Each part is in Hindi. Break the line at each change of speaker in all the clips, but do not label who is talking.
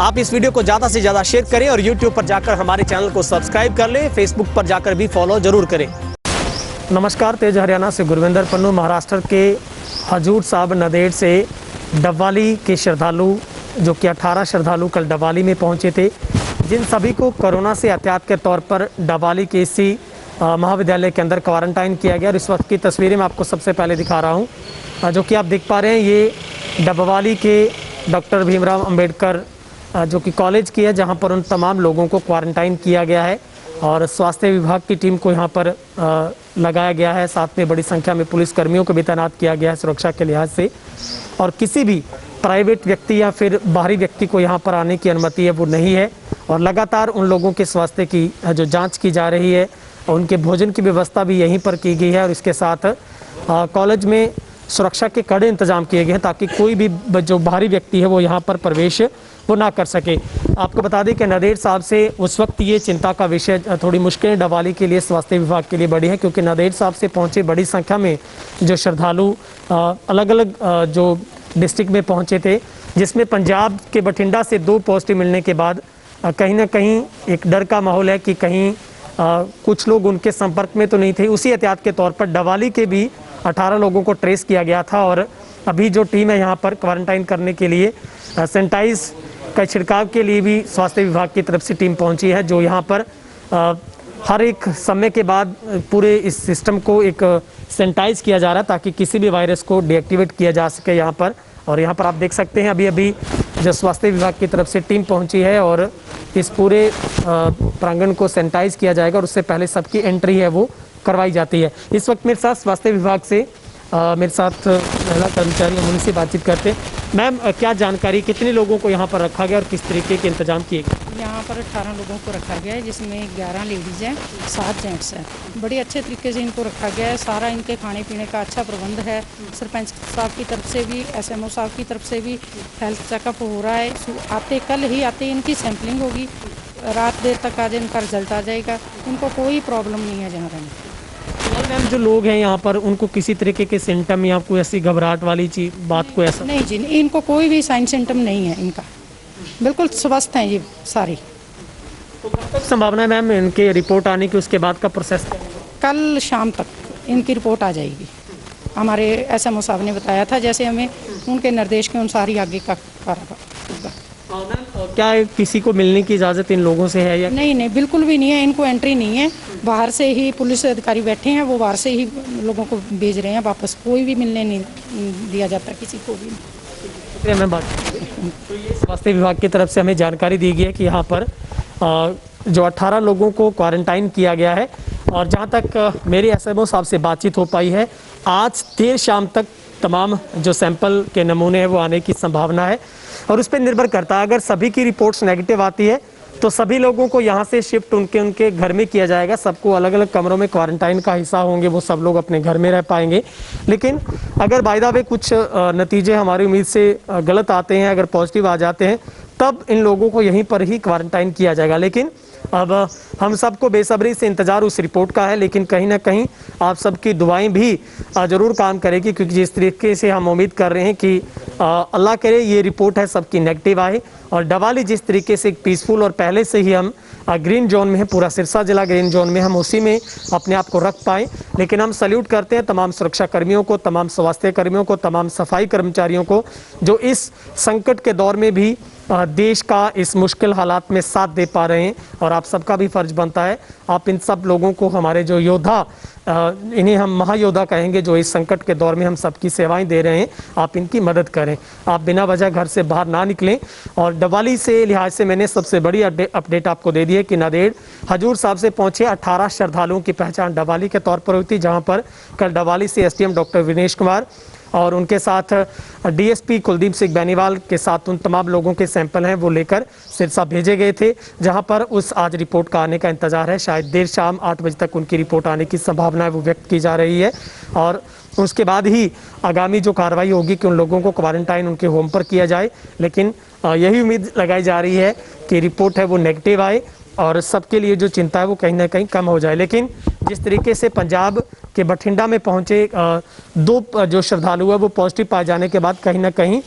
आप इस वीडियो को ज़्यादा से ज़्यादा शेयर करें और यूट्यूब पर जाकर हमारे चैनल को सब्सक्राइब कर लें, फेसबुक पर जाकर भी फॉलो जरूर करें। नमस्कार, तेज हरियाणा से गुरविंदर पन्नू। महाराष्ट्र के हजूर साहब नंदेड़ से डबवाली के श्रद्धालु जो कि 18 श्रद्धालु कल डबवाली में पहुंचे थे, जिन सभी को कोरोना से एहतियात के तौर पर डबवाली के इसी महाविद्यालय के अंदर क्वारंटाइन किया गया। और इस वक्त की तस्वीरें मैं आपको सबसे पहले दिखा रहा हूं, जो कि आप देख पा रहे हैं। ये डबवाली के डॉक्टर भीमराव अंबेडकर जो कि कॉलेज की है, जहां पर उन तमाम लोगों को क्वारंटाइन किया गया है और स्वास्थ्य विभाग की टीम को यहां पर लगाया गया है। साथ में बड़ी संख्या में पुलिस कर्मियों को भी तैनात किया गया है सुरक्षा के लिहाज से। और किसी भी प्राइवेट व्यक्ति या फिर बाहरी व्यक्ति को यहाँ पर आने की अनुमति है वो नहीं है। और लगातार उन लोगों के स्वास्थ्य की जो जांच की जा रही है, उनके भोजन की व्यवस्था भी यहीं पर की गई है। और इसके साथ कॉलेज में सुरक्षा के कड़े इंतजाम किए गए हैं ताकि कोई भी जो बाहरी व्यक्ति है वो यहाँ पर प्रवेश वो ना कर सके। आपको बता दें कि नंदेड़ साहब से उस वक्त ये चिंता का विषय थोड़ी मुश्किलें डबवाली के लिए, स्वास्थ्य विभाग के लिए बड़ी है, क्योंकि नंदेड़ साहब से पहुँचे बड़ी संख्या में जो श्रद्धालु अलग अलग जो डिस्ट्रिक्ट में पहुँचे थे, जिसमें पंजाब के बठिंडा से 2 पॉजिटिव मिलने के बाद कहीं ना कहीं एक डर का माहौल है कि कहीं कुछ लोग उनके संपर्क में तो नहीं थे। उसी एहतियात के तौर पर डबवाली के भी 18 लोगों को ट्रेस किया गया था। और अभी जो टीम है यहाँ पर क्वारंटाइन करने के लिए सैनिटाइज का छिड़काव के लिए भी स्वास्थ्य विभाग की तरफ से टीम पहुँची है, जो यहाँ पर हर एक समय के बाद पूरे इस सिस्टम को एक सैनिटाइज किया जा रहा है ताकि किसी भी वायरस को डीएक्टिवेट किया जा सके यहाँ पर। और यहाँ पर आप देख सकते हैं अभी जो स्वास्थ्य विभाग की तरफ से टीम पहुंची है और इस पूरे प्रांगण को सैनिटाइज किया जाएगा और उससे पहले सबकी एंट्री है वो करवाई जाती है। इस वक्त मेरे साथ स्वास्थ्य विभाग से मेरे साथ महिला कर्मचारी हम उनसे बातचीत करते हैं। मैम, क्या जानकारी, कितने लोगों को यहाँ पर रखा गया और किस तरीके के इंतजाम किए गए?
यहाँ पर 18 लोगों को रखा गया है, जिसमें 11 लेडीज़ हैं, 7 जेंट्स हैं। बड़े अच्छे तरीके से इनको रखा गया है। सारा इनके खाने पीने का अच्छा प्रबंध है। सरपंच साहब की तरफ से भी, एसएमओ साहब की तरफ से भी हेल्थ चेकअप हो रहा है। कल ही आते इनकी सैंपलिंग होगी, रात देर तक आज इनका रिजल्ट आ जाएगा। इनको कोई प्रॉब्लम नहीं है जहाँ रहने।
मैम, जो लोग हैं यहाँ पर उनको किसी तरीके के सिम्टम या कोई ऐसी घबराहट वाली चीज बात को ऐसा
नहीं जी, इनको कोई भी साइन सिम्टम नहीं है। इनका बिल्कुल स्वस्थ हैं ये सारी।
तो कब तक संभावना है मैम इनके रिपोर्ट आने की, उसके बाद का प्रोसेस?
कल शाम तक इनकी रिपोर्ट आ जाएगी। हमारे एसएमओ साहब ने बताया था, जैसे हमें उनके निर्देश के अनुसार ही आगे का कार्य।
क्या किसी को मिलने की इजाज़त इन लोगों से है या
नहीं, बिल्कुल भी नहीं है। इनको एंट्री नहीं है। बाहर से ही पुलिस अधिकारी बैठे हैं, वो बाहर से ही लोगों को भेज रहे हैं वापस। कोई भी मिलने नहीं दिया जाता किसी को भी।
मैं बात तो ये स्वास्थ्य विभाग की तरफ से हमें जानकारी दी गई है कि यहाँ पर जो 18 लोगों को क्वारंटाइन किया गया है। और जहाँ तक मेरे एसएमओ साहब से बातचीत हो पाई है, आज देर शाम तक तमाम जो सैंपल के नमूने हैं वो आने की संभावना है। और उस पर निर्भर करता है, अगर सभी की रिपोर्ट्स नेगेटिव आती है तो सभी लोगों को यहाँ से शिफ्ट उनके घर में किया जाएगा। सबको अलग अलग कमरों में क्वारंटाइन का हिस्सा होंगे, वो सब लोग अपने घर में रह पाएंगे। लेकिन अगर बाय द वे कुछ नतीजे हमारी उम्मीद से गलत आते हैं, अगर पॉजिटिव आ जाते हैं, तब इन लोगों को यहीं पर ही क्वारंटाइन किया जाएगा। लेकिन अब हम सबको बेसब्री से इंतजार उस रिपोर्ट का है। लेकिन कहीं ना कहीं आप सबकी दुआएं भी ज़रूर काम करेगी, क्योंकि जिस तरीके से हम उम्मीद कर रहे हैं कि अल्लाह करे ये रिपोर्ट है सबकी नेगेटिव आए। और डबवाली जिस तरीके से एक पीसफुल, और पहले से ही हम ग्रीन जोन में है, पूरा सिरसा जिला ग्रीन जोन में, हम उसी में अपने आप को रख पाएँ। लेकिन हम सल्यूट करते हैं तमाम सुरक्षा कर्मियों को, तमाम स्वास्थ्य कर्मियों को, तमाम सफाई कर्मचारियों को, जो इस संकट के दौर में भी देश का इस मुश्किल हालात में साथ दे पा रहे हैं। और आप सबका भी फर्ज बनता है, आप इन सब लोगों को, हमारे जो योद्धा, इन्हें हम महायोद्धा कहेंगे, जो इस संकट के दौर में हम सबकी सेवाएं दे रहे हैं, आप इनकी मदद करें। आप बिना वजह घर से बाहर ना निकलें। और डबवाली से लिहाज से मैंने सबसे बड़ी अपडेट आपको दे दी है कि नंदेड़ हजूर साहब से पहुंचे 18 श्रद्धालुओं की पहचान डबवाली के तौर पर हुई थी, जहां पर कल डबवाली से एसडीएम डॉक्टर विनेश कुमार और उनके साथ डीएसपी कुलदीप सिंह बेनीवाल के साथ उन तमाम लोगों के सैंपल हैं वो लेकर सिरसा भेजे गए थे, जहां पर उस आज रिपोर्ट का आने का इंतजार है। शायद देर शाम 8 बजे तक उनकी रिपोर्ट आने की संभावना है वो व्यक्त की जा रही है। और उसके बाद ही आगामी जो कार्रवाई होगी कि उन लोगों को क्वारंटाइन उनके होम पर किया जाए। लेकिन यही उम्मीद लगाई जा रही है कि रिपोर्ट है वो नेगेटिव आए और सबके लिए जो चिंता है वो कहीं ना कहीं कम हो जाए। लेकिन जिस तरीके से पंजाब के बठिंडा में पहुंचे 2 जो श्रद्धालु है वो पॉजिटिव पाए जाने के बाद कहीं ना कहीं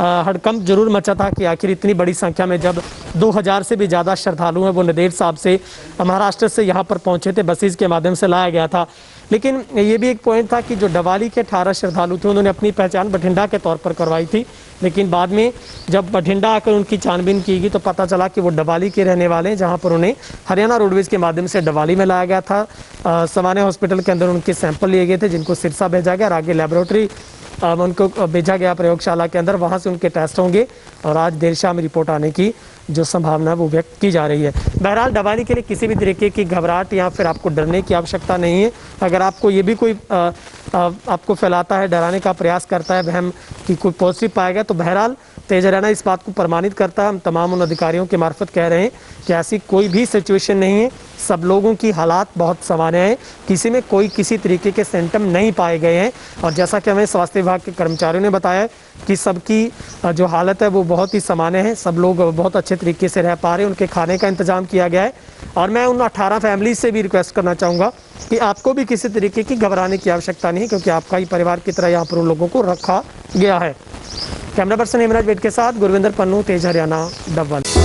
हड़कंप जरूर मचा था कि आखिर इतनी बड़ी संख्या में जब 2000 से भी ज़्यादा श्रद्धालु हैं वो नंदेड़ साहब से महाराष्ट्र से यहाँ पर पहुँचे थे, बसेस के माध्यम से लाया गया था। लेकिन ये भी एक पॉइंट था कि जो डवाली के 18 श्रद्धालु थे उन्होंने अपनी पहचान बठिंडा के तौर पर करवाई थी, लेकिन बाद में जब बठिंडा आकर उनकी छानबीन की गई तो पता चला कि वो डवाली के रहने वाले हैं, जहाँ पर उन्हें हरियाणा रोडवेज के माध्यम से डवाली में लाया गया था। सामान्य हॉस्पिटल के अंदर उनके सैंपल लिए गए थे, जिनको सिरसा भेजा गया और आगे लेबोरेटरी उनको भेजा गया प्रयोगशाला के अंदर, वहाँ से उनके टेस्ट होंगे और आज देर शाम रिपोर्ट आने की जो संभावना है वो व्यक्त की जा रही है। बहरहाल डवाली के लिए किसी भी तरीके की घबराहट या फिर आपको डरने की आवश्यकता नहीं है। अगर आपको ये भी कोई आपको फैलाता है, डराने का प्रयास करता है, वहम कि कोई पॉजिटिव पाएगा, तो बहरहाल तेज हरियाणा इस बात को प्रमाणित करता है। हम तमाम उन अधिकारियों के मार्फत कह रहे हैं कि ऐसी कोई भी सिचुएशन नहीं है, सब लोगों की हालात बहुत सामान्य हैं, किसी में कोई किसी तरीके के सिम्टम नहीं पाए गए हैं। और जैसा कि हमें स्वास्थ्य विभाग के कर्मचारियों ने बताया कि सबकी जो हालत है वो बहुत ही सामान्य है, सब लोग बहुत अच्छे तरीके से रह पा रहे हैं, उनके खाने का इंतजाम किया गया है। और मैं उन 18 फैमिली से भी रिक्वेस्ट करना चाहूँगा कि आपको भी किसी तरीके की घबराने की आवश्यकता नहीं, क्योंकि आपका ही परिवार की तरह यहाँ पर उन लोगों को रखा गया है। कैमरा पर्सन हेमराज वेद के साथ गुरविंदर पन्नू, तेज हरियाणा, डबवाली।